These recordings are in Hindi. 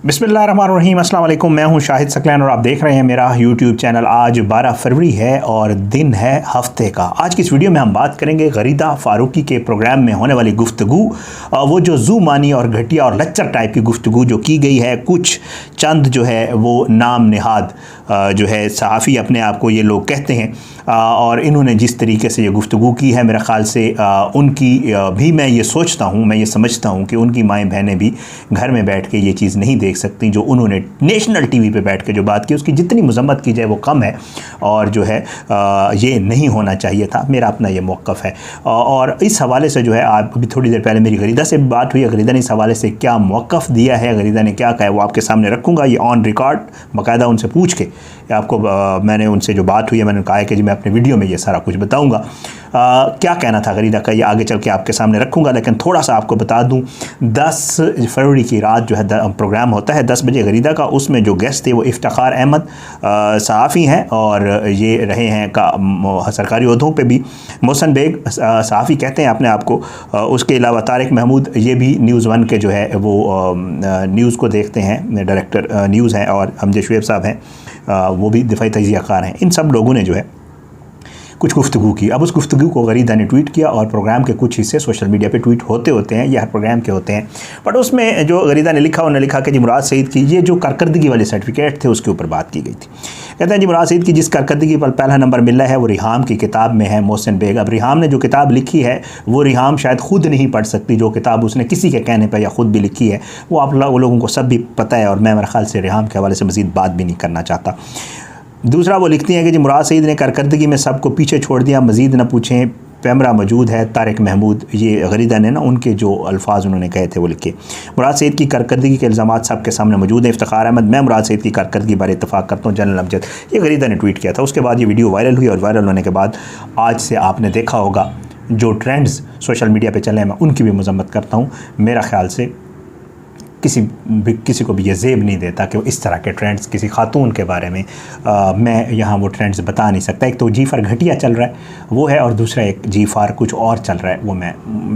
बिस्मिल्लाहिर्रहमानिर्रहीम, अस्सलाम वालेकुम। मैं हूं शाहिद सकलैन और आप देख रहे हैं मेरा यूट्यूब चैनल। आज 12 फरवरी है और दिन है हफ्ते का। आज की इस वीडियो में हम बात करेंगे गरीदा फ़ारूकी के प्रोग्राम में होने वाली गुफ्तगू, वो जो ज़ूमानी और घटिया और लच्चर टाइप की गुफ्तगू जो की गई है। कुछ चंद जो है वो नाम निहाद जो है सहाफ़ी अपने आप को ये लोग कहते हैं, और इन्होंने जिस तरीके से ये गुफ्तगू की है, मेरे ख़्याल से उनकी भी मैं ये सोचता हूँ, मैं ये समझता हूँ कि उनकी माएँ बहनें भी घर में बैठ के ये चीज़ नहीं देख सकती जो उन्होंने नेशनल टीवी पे बैठ के जो बात की। उसकी जितनी मजम्मत की जाए वो कम है, और जो है ये नहीं होना चाहिए था। मेरा अपना ये मौक़िफ़ है। और इस हवाले से जो है आप अभी थोड़ी देर पहले मेरी गरीदा से बात हुई है। गरीदा ने इस हवाले से क्या मौक़िफ़ दिया है, गरीदा ने क्या कहा है, वो आपके सामने रखूँगा। ये ऑन रिकॉर्ड बाकायदा उनसे पूछ के आपको मैंने उनसे जो बात हुई है, मैंने कहा है कि जी मैं अपने वीडियो में ये सारा कुछ बताऊँगा। क्या कहना था गरीदा का, ये आगे चल के आपके सामने रखूँगा। लेकिन थोड़ा सा आपको बता दूँ, 10 फरवरी की रात जो है प्रोग्राम होता है 10 बजे गरीदा का। उसमें जो गेस्ट थे वो इफ्तिखार अहमद सहाफ़ी हैं, और ये रहे हैं का सरकारी ओहदों पे भी। मोहसन बेग सहाफ़ी कहते हैं अपने आप को। उसके अलावा तारिक महमूद, ये भी न्यूज़ 1 के जो है वो न्यूज़ को देखते हैं, डायरेक्टर न्यूज़ हैं, और हमजे शुएब साहब हैं, वो भी दिफाई तजियाकार हैं। इन सब लोगों ने जो है कुछ गुफ्तगू की। अब उस गुफ्तगू को गरीदा ने ट्वीट किया, और प्रोग्राम के कुछ हिस्से सोशल मीडिया पे ट्वीट होते हैं, ये हर प्रोग्राम के होते हैं। बट उसमें जो गरीदा ने लिखा, उन्होंने लिखा कि जी मुराद सईद की ये जो कारकर्दगी वाले सर्टिफिकेट थे उसके ऊपर बात की गई थी। कहते हैं जी मुराद सईद की जिस कारकर्दगी पर पहला नंबर मिला है वो रिहाम की किताब में है। मोहसिन बेग, अब रिहाम ने जो किताब लिखी है वो रिहाम शायद खुद नहीं पढ़ सकती, जो किताब उसने किसी के कहने पर या खुद भी लिखी है वो आप लोगों को सब भी पता है, और मैं मेरे ख्याल से रिहाम के हवाले से मज़ीद बात भी नहीं करना चाहता। दूसरा वो लिखती हैं कि जी मुराद सईद ने कारकर्दगी में सबको पीछे छोड़ दिया, मज़ीद न पूछें, कैमरा मौजूद है। तारिक महमूद, ये गरीदा ने ना उनके जो अल्फाज उन्होंने कहे थे वो लिखे। मुराद सईद की कारकर्दगी के इल्ज़ामात सबके सामने मौजूद है। इफ्तिखार अहमद, मैं मुराद सईद की कारकर्दगी बारे इत्तफ़ाक़ करता हूँ। जनरल अमजद, ये गरीदा ने ट्वीट किया था। उसके बाद ये वीडियो वायरल हुई, और वायरल होने के बाद आज से आपने देखा होगा जो ट्रेंड्स सोशल मीडिया पर चले हैं, मैं उनकी भी मज़म्मत करता हूँ। मेरा ख़्याल से किसी को भी ये ज़ेब नहीं देता कि वो इस तरह के ट्रेंड्स किसी खातून के बारे में मैं यहाँ वो ट्रेंड्स बता नहीं सकता। एक तो जी फॉर घटिया चल रहा है वो है, और दूसरा एक जी फॉर कुछ और चल रहा है, वो मैं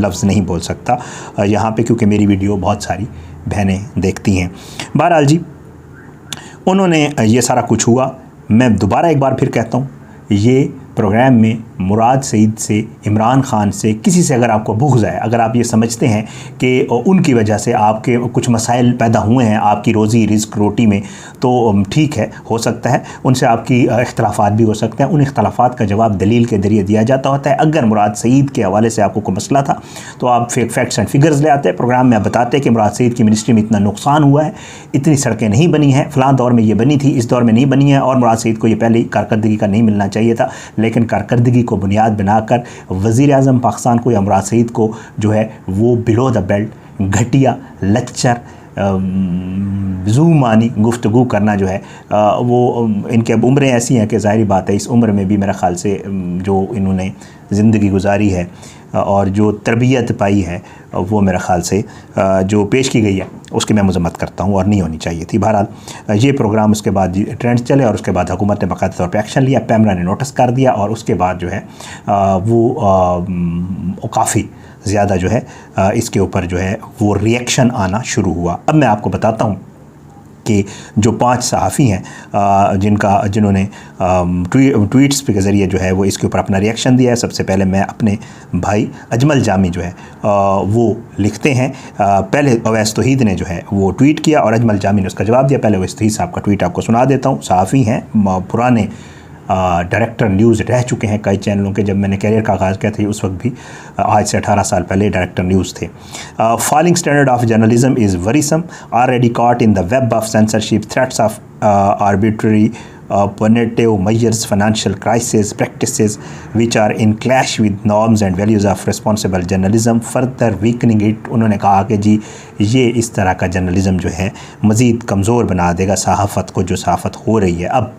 लफ्ज़ नहीं बोल सकता यहाँ पे, क्योंकि मेरी वीडियो बहुत सारी बहनें देखती हैं। बहरहाल जी उन्होंने ये सारा कुछ हुआ। मैं दोबारा एक बार फिर कहता हूँ, ये प्रोग्राम में मुराद सईद से, इमरान ख़ान से, किसी से अगर आपको बुग़्ज़ है, अगर आप ये समझते हैं कि उनकी वजह से आपके कुछ मसाइल पैदा हुए हैं आपकी रोज़ी रिज़्क़ रोटी में, तो ठीक है, हो सकता है उनसे आपकी इख्तलाफात भी हो सकते हैं। उन इख्तलाफात का जवाब दलील के ज़रिए दिया जाता होता है। अगर मुराद सईद के हवाले से आपको कोई मसला था तो आप फैक्ट्स एंड फिगर्स ले आते हैं, प्रोग्राम में आप बताते हैं कि मुराद सईद की मिनिस्ट्री में इतना नुकसान हुआ है, इतनी सड़कें नहीं बनी हैं, फ़लाँ दौर में ये बनी थी, इस दौर में नहीं बनी है, और मुराद सईद को ये पहले कारकर्दगी का नहीं मिलना चाहिए था। लेकिन कारकर्दगी को बुनियाद बनाकर वज़ीर आज़म पाकिस्तान को या मुराद सईद को जो है वो बिलो द बेल्ट घटिया लच्चर ज़ूमानी गुफ्तगू करना जो है वो इनकी अब उम्रें ऐसी हैं कि ज़ाहिर बात है इस उम्र में भी मेरा ख़्याल से जो इन्होंने ज़िंदगी गुजारी है और जो तरबियत पाई है वो मेरे ख़्याल से जो पेश की गई है उसकी मैं मज़म्मत करता हूँ, और नहीं होनी चाहिए थी। बहरहाल ये प्रोग्राम उसके बाद ट्रेंड्स चले, और उसके बाद हुकूमत ने बाकायदा तौर पर एक्शन लिया, पैमरा ने नोटिस कर दिया, और उसके बाद जो है वो काफ़ी ज़्यादा जो है इसके ऊपर जो है वो रिएक्शन आना शुरू हुआ। अब मैं आपको बताता हूँ कि जो 5 सहाफ़ी हैं जिन्होंने ट्वीट्स के ज़रिए जो है वो इसके ऊपर अपना रिएक्शन दिया है। सबसे पहले मैं अपने भाई अजमल जामी जो है वो लिखते हैं। पहले अवैस तौहीद ने जो है वो ट्वीट किया और अजमल जामी ने उसका जवाब दिया। पहले अवैस तौहीद साहब का ट्वीट आपको सुना देता हूँ। सहाफ़ी हैं, पुराने डायरेक्टर न्यूज़ रह चुके हैं कई चैनलों के। जब मैंने कैरियर का आगाज़ किया था उस वक्त भी आज से 18 साल पहले डायरेक्टर न्यूज़ थे। Falling standard of journalism is worrisome, already caught in the web of censorship, threats of arbitrary punitive measures, financial crisis, practices which are in clash with norms and values of responsible journalism, further weakening it। उन्होंने कहा कि जी ये इस तरह का जर्नलिज़म जो है मज़ीद कमज़ोर बना देगा सहाफ़त को, जो सहाफ़त हो रही है। अब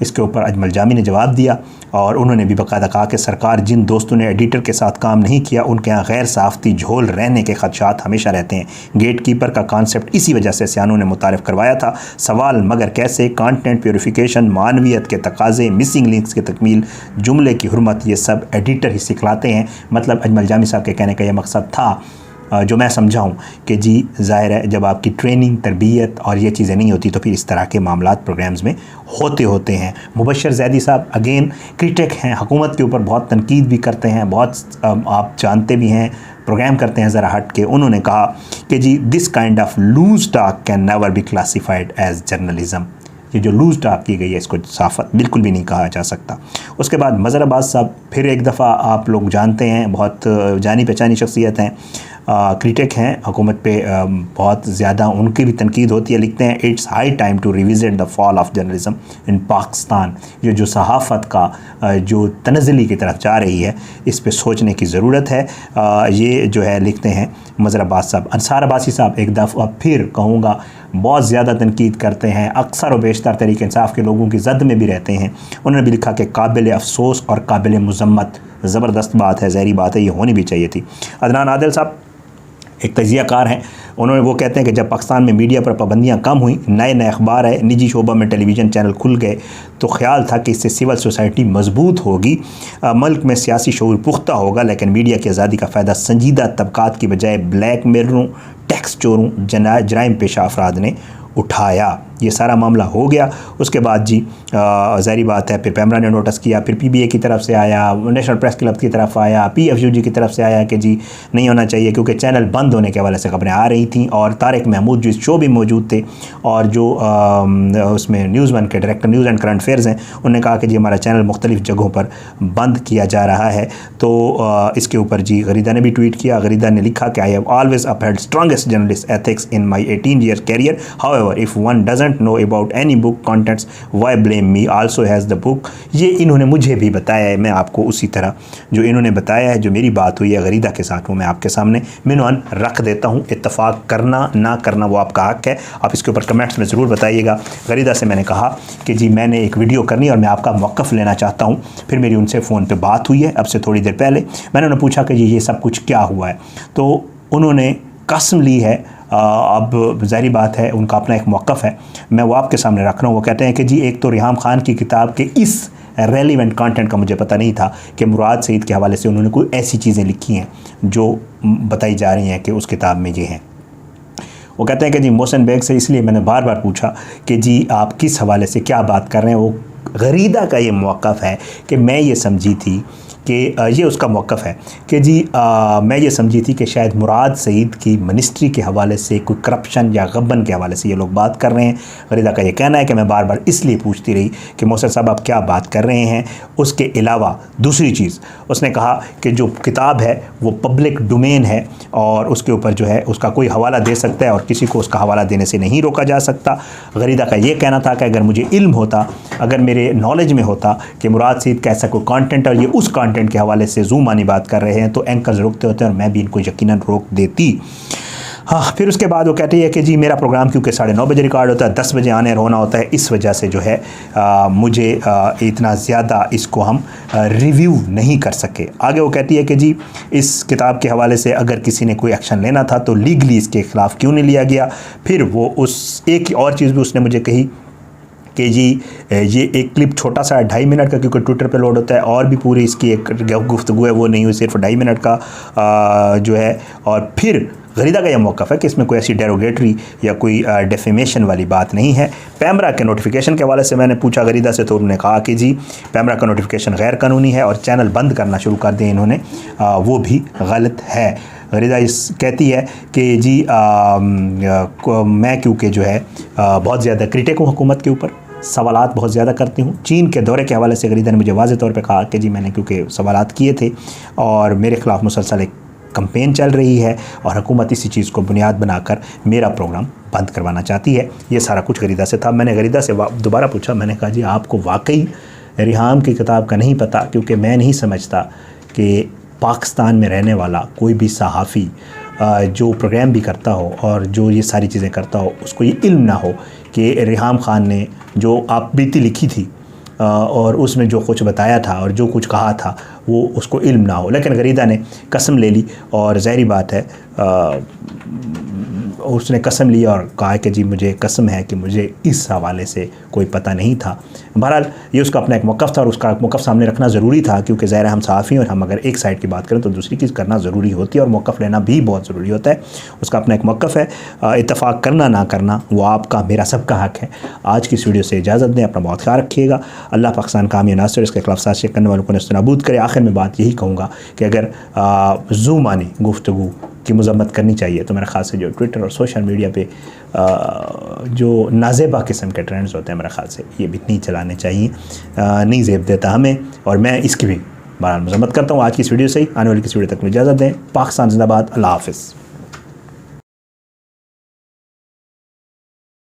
इसके ऊपर अजमल जामी ने जवाब दिया, और उन्होंने भी बाकायदा कहा कि सरकार जिन दोस्तों ने एडिटर के साथ काम नहीं किया उनके यहाँ गैर साफ़ती झोल रहने के खदशात हमेशा रहते हैं। गेट कीपर का कॉन्सेप्ट इसी वजह से सियानों ने मुतारिफ़ करवाया था। सवाल मगर कैसे, कंटेंट प्योरीफिकेशन, मानवियत के तकाज़े, मिसिंग लिंक्स की तकमील, जुमले की हुर्मत, ये सब एडिटर ही सिखलाते हैं। मतलब अजमल जामी साहब के कहने का यह मकसद था जो मैं समझाऊँ कि जी ज़ाहिर है जब आपकी ट्रेनिंग, तरबियत और ये चीज़ें नहीं होती तो फिर इस तरह के मामलात प्रोग्राम्स में होते हैं। मुबशर ज़ैदी साहब अगेन क्रिटिक हैं, हुकूमत के ऊपर बहुत तनकीद भी करते हैं, बहुत आप जानते भी हैं, प्रोग्राम करते हैं ज़रा हट के। उन्होंने कहा कि जी this kind of loose talk can never be classified as journalism. ये जो लूज टॉक की गई है इसको साफ़त बिल्कुल भी नहीं कहा जा सकता। उसके बाद मज़हर अब्बास साहब फिर एक दफ़ा, आप लोग जानते हैं, बहुत जानी पहचानी शख्सियत हैं, क्रिटिक हैं, हुकूमत पे बहुत ज़्यादा उनकी भी तनकीद होती है। लिखते हैं it's high time to revisit the fall of journalism in Pakistan. ये जो सहाफ़त का जो तनज़ली की तरफ जा रही है इस पे सोचने की ज़रूरत है। ये जो है लिखते हैं मज़हर अब्बास साहब। अंसार अब्बासी साहब एक दफ़ा फिर कहूँगा बहुत ज़्यादा तनकीद करते हैं, अक्सर व बेशतर तहरीक इंसाफ के लोगों की ज़द में भी रहते हैं। उन्होंने भी लिखा कि काबिल अफसोस और काबिल मज़म्मत, ज़बरदस्त बात है, ज़हरी बात है, ये होनी भी चाहिए थी। अदनान आदिल साहब एक तजियाकार हैं, वो कहते हैं कि जब पाकिस्तान में मीडिया पर पाबंदियाँ कम हुई, नए अखबार आए, निजी शोबा में टेलीविज़न चैनल खुल गए, तो ख्याल था कि इससे सिविल सोसाइटी मजबूत होगी, मुल्क में सियासी शऊर पुख्ता होगा। लेकिन मीडिया की आज़ादी का फ़ायदा संजीदा तबकात की बजाय ब्लैक मेलरों, टैक्स चोरों, जराइम पेशा अफराद ने उठाया। ये सारा मामला हो गया। उसके बाद जी ज़ाहिर बात है फिर पैमरा ने नोटिस किया, फिर पीबीए की तरफ से आया, नेशनल प्रेस क्लब की तरफ आया, पीएफयूजी की तरफ से आया कि जी नहीं होना चाहिए, क्योंकि चैनल बंद होने के हवाले से खबरें आ रही थीं। और तारिक महमूद जो इस शो भी मौजूद थे और जो उसमें न्यूज़ वन के director news and current affairs हैं, उन्होंने कहा कि जी हमारा चैनल मुख्तलिफ़ जगहों पर बंद किया जा रहा है। तो इसके ऊपर जी गरीदा ने भी ट्वीट किया। गरीदा ने लिखा कि I have always upheld strongest journalist ethics in my 18 year career, however if one doesn't know about any book contents why blame me also has the book। ये इन्होंने मुझे भी बताया है, मैं आपको उसी तरह जो इन्होंने बताया है, जो मेरी बात हुई है गरीदा के साथ, वो मैं आपके सामने मिनवान रख देता हूँ। इत्तफाक करना ना करना वो आपका हक है, आप इसके ऊपर कमेंट्स में ज़रूर बताइएगा। गरीदा से मैंने कहा कि जी मैंने एक वीडियो करनी और मैं आपका मौक़िफ़ लेना चाहता हूँ। फिर मेरी उनसे फ़ोन पर बात हुई है अब से थोड़ी देर पहले। मैंने उन्हें पूछा कि ये सब कुछ क्या हुआ है, तो उन्होंने कसम ली है। अब ज़ाहिर बात है उनका अपना एक मौक़िफ़ है, मैं वो आपके सामने रख रहा हूँ। वो कहते हैं कि जी एक तो रिहाम खान की किताब के इस रेलिवेंट कंटेंट का मुझे पता नहीं था कि मुराद सईद के हवाले से उन्होंने कोई ऐसी चीज़ें लिखी हैं जो बताई जा रही हैं कि उस किताब में ये हैं। वो कहते हैं कि जी मोहसिन बेग से इसलिए मैंने बार बार पूछा कि जी आप किस हवाले से क्या बात कर रहे हैं। वो गरीदा का ये मौक़िफ़ है कि मैं ये समझी थी कि ये उसका मौक़िफ़ है कि जी मैं ये समझी थी कि शायद मुराद सईद की मिनिस्ट्री के हवाले से कोई करप्शन या गबन के हवाले से ये लोग बात कर रहे हैं। गरीदा का ये कहना है कि मैं बार बार इसलिए पूछती रही कि मोहसिन साहब आप क्या बात कर रहे हैं। उसके अलावा दूसरी चीज़ उसने कहा कि जो किताब है वो पब्लिक डोमेन है और उसके ऊपर जो है उसका कोई हवाला दे सकता है और किसी को उसका हवाला देने से नहीं रोका जा सकता। गरीदा का ये कहना था कि अगर मुझे इल्म होता, अगर मेरे नॉलेज में होता कि मुराद सईद का ऐसा कोई कंटेंट और ये उस कंटेंट के हवाले से ज़ूमानी बात कर रहे हैं तो एंकर्स रोकते होते और मैं भी इनको यकीनन रोक देती। हाँ, फिर उसके बाद वो कहती है कि जी मेरा प्रोग्राम क्योंकि 9:30 बजे रिकॉर्ड होता है, 10 बजे आने होना होता है, इस वजह से जो है मुझे इतना ज़्यादा इसको हम रिव्यू नहीं कर सके। आगे वो कहती है कि जी इस किताब के हवाले से अगर किसी ने कोई एक्शन लेना था तो लीगली इसके ख़िलाफ़ क्यों नहीं लिया गया। फिर वो उस एक और चीज़ भी उसने मुझे कही कि जी ये एक क्लिप छोटा सा 2.5 मिनट का क्योंकि ट्विटर पे लोड होता है और भी पूरी इसकी एक गुफ्तगू है वो नहीं हुई, सिर्फ 2.5 मिनट का जो है। और फिर गरीदा का यह मौक़िफ़ है कि इसमें कोई ऐसी डेरोगेटरी या कोई डेफेमेशन वाली बात नहीं है। पैमरा के नोटिफिकेशन के हवाले से मैंने पूछा गरीदा से तो उन्होंने कहा कि जी पैमरा का नोटिफिकेशन गैर कानूनी है और चैनल बंद करना शुरू कर दें इन्होंने, वो भी गलत है। गरीदा कहती है कि जी मैं क्योंकि जो है बहुत ज़्यादा क्रिटिक हूँ हुकूमत के ऊपर, सवालात बहुत ज़्यादा करती हूँ। चीन के दौरे के हवाले से गरीदा ने मुझे वाज़ेह तौर पे कहा कि जी मैंने क्योंकि सवालात किए थे और मेरे ख़िलाफ़ मुसलसल एक कंपेन चल रही है और हुकूमत इसी चीज़ को बुनियाद बनाकर मेरा प्रोग्राम बंद करवाना चाहती है। ये सारा कुछ गरीदा से था। मैंने गरीदा से दोबारा पूछा, मैंने कहा जी आपको वाकई रिहाम की किताब का नहीं पता? क्योंकि मैं नहीं समझता कि पाकिस्तान में रहने वाला कोई भी सहाफ़ी जो प्रोग्राम भी करता हो और जो ये सारी चीज़ें करता हो उसको ये इल्म ना हो कि रिहाम खान ने जो आप बीती लिखी थी और उसमें जो कुछ बताया था और जो कुछ कहा था वो उसको इल्म ना हो। लेकिन गरीदा ने कसम ले ली और ज़ाहिर बात है उसने कसम ली और कहा कि जी मुझे कसम है कि मुझे इस हवाले से कोई पता नहीं था। बहरहाल ये उसका अपना एक मौक़िफ़ था और उसका मौक़िफ़ सामने रखना ज़रूरी था, क्योंकि ज़ाहिर है हम सहाफ़ी और हम अगर एक साइड की बात करें तो दूसरी चीज़ करना ज़रूरी होती है और मौक़िफ़ लेना भी बहुत ज़रूरी होता है। उसका अपना एक मौक़िफ़ है, इत्तफ़ाक़ करना ना करना वो आपका मेरा सबका हक़ है। आज की इस वीडियो से इजाज़त दें, अपना बहुत ख्याल रखिएगा। अल्लाह पाकिस्तान कामी नासिर इसके खिलाफ साजिश करने वालों को नेस्तनाबूद करे। आखिर में बात यही कहूँगा कि अगर ज़ुबानी गुफ्तगू की मज़म्मत करनी चाहिए तो मेरे ख़्याल से जो ट्विटर और सोशल मीडिया पे जो नाज़ेबा किस्म के ट्रेंड्स होते हैं मेरे ख़्याल से ये भी नहीं चलाने चाहिए, नहीं ज़ेब देता हमें, और मैं इसकी भी बहरहाल मज़म्मत करता हूँ। आज की इस वीडियो से ही, आने वाली किस वीडियो तक में इजाज़त दें। पाकिस्तान ज़िंदाबाद, अल्लाह हाफ़िज़।